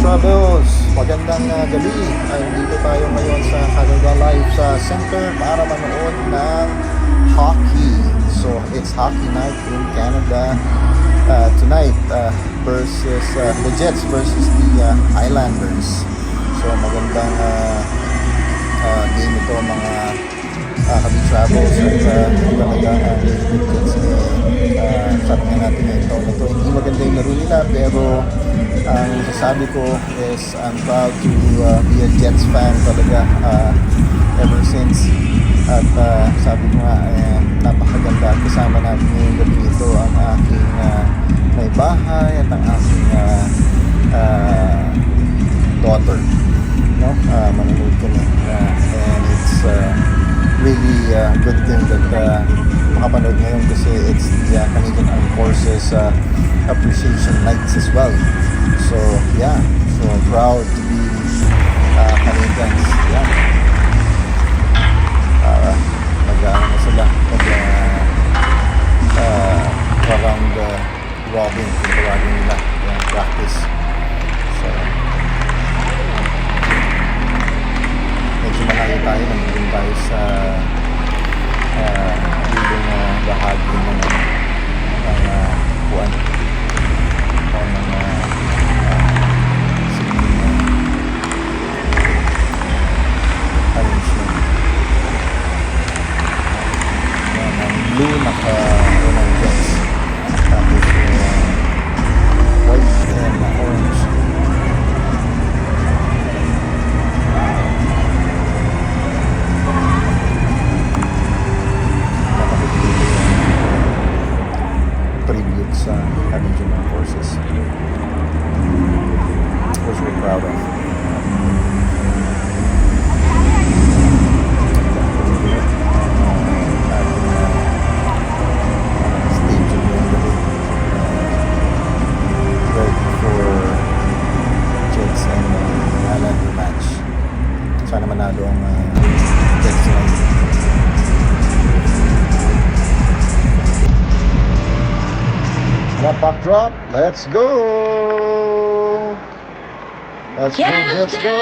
Travels, magandang gabi. Dito tayo ngayon sa Canada Life sa Center para manood ng hockey. So, it's hockey night in Canada tonight versus the Jets versus the Islanders. So, magandang game ito mga Kabi Travels at talaga ang Jets sabi nga natin ngayong taon na ito. Hindi maganda yung laro nila pero ang sasabi ko is I'm proud to be a Jets fan talaga ever since. At sabi ko nga napakaganda at kasama natin ngayong gabi ito ang aking may bahay at ang aking daughter, no? Manonood kami and it's really good thing that makapanood ngayon kasi it's the Canadian Armed Forces Appreciation Nights as well. So yeah, so proud to be Canadians. Yeah. Mag-ano na sila, round robin, kung tawagin nila, yung practice. So medyo malayo tayo, nandun tayo sa ibang bahagi ng buwan o ng arrangement. Yan, ang blue naka-unang Jets, tapos white and orange. Tribute sa Canadian Armed Forces, which we're proud of. Ready for Jets and Islander match. Sana manalo ang Jets tonight. Puck drop, let's go! Let's go, let's go!